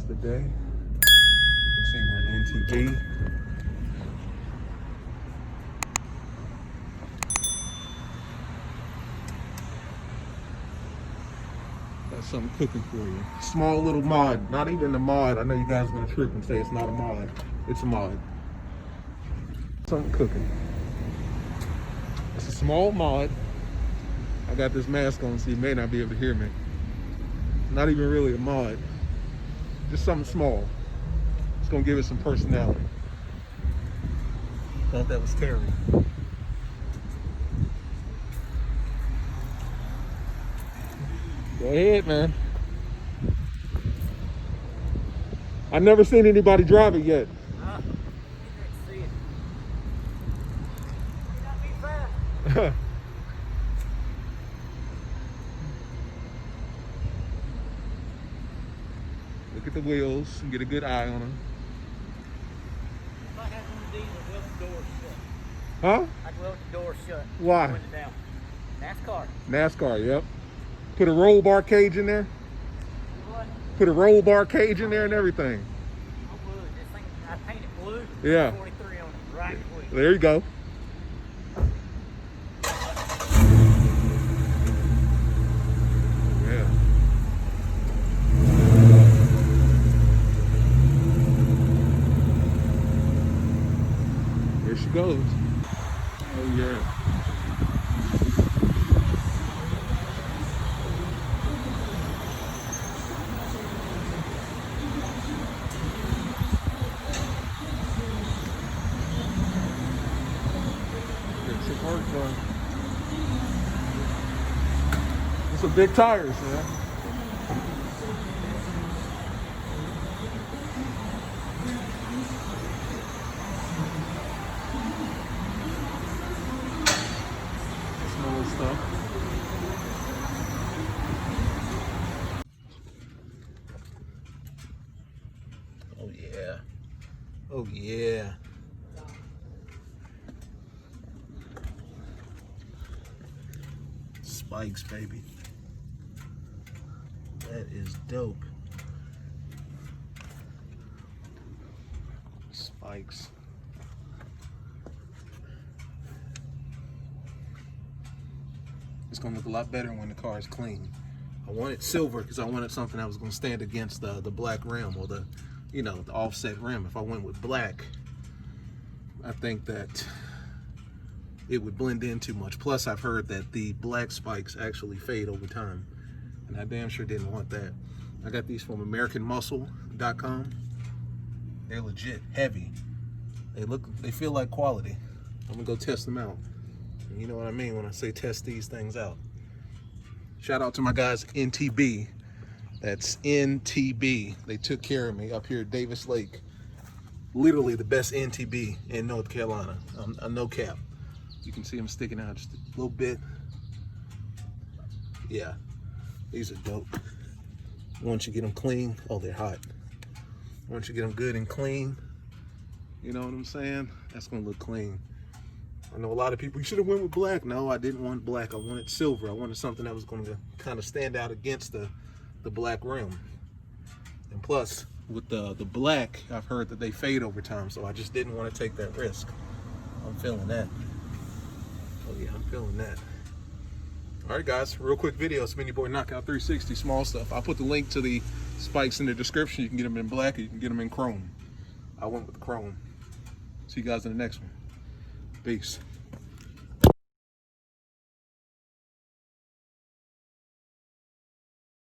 of the day. You can see we're in NTB. Got something cooking for you. Small little mod, not even a mod. I know you guys are gonna trip and say it's not a mod. It's a mod. Something cooking. It's a small mod. I got this mask on so you may not be able to hear me. Not even really a mod. Just something small. It's gonna give it some personality. Thought that was Terry. Go ahead, man. I've never seen anybody drive it yet. See it. Got me fast. Look at the wheels and get a good eye on them. If I had one of these, I'd weld the door shut. Huh? I'd weld the door shut. Why? Put it down. NASCAR. NASCAR, yep. Put a roll bar cage in there. What? Put a roll bar cage in there and everything. I would. This thing, I painted blue. Yeah. 43 on it. Right quick. There you go. Yeah. Here she goes. Oh yeah. It's a hard car. It's some big tires, man. Small stuff. Oh yeah. Oh yeah. Spikes, baby. That is dope. Spikes. It's gonna look a lot better when the car is clean. I wanted silver because I wanted something that was gonna stand against the black rim or the, you know, the offset rim. If I went with black, I think that it would blend in too much. Plus, I've heard that the black spikes actually fade over time, and I damn sure didn't want that. I got these from AmericanMuscle.com. They're legit heavy. They feel like quality. I'm gonna go test them out. And you know what I mean when I say test these things out. Shout out to my guys NTB. That's NTB. They took care of me up here at Davis Lake. Literally the best NTB in North Carolina. No cap. You can see them sticking out just a little bit. Yeah, these are dope. Once you get them clean, oh, they're hot. Once you get them good and clean, you know what I'm saying? That's gonna look clean. I know a lot of people, you should have went with black. No, I didn't want black. I wanted silver. I wanted something that was gonna kind of stand out against the black rim. And plus, with the black, I've heard that they fade over time, so I just didn't want to take that risk. I'm feeling that. Oh yeah, I'm feeling that. All right, guys, real quick video. It's been your boy KNOCKOUT360, small stuff. I'll put the link to the spikes in the description. You can get them in black or you can get them in chrome. I went with the chrome. See you guys in the next one. Peace.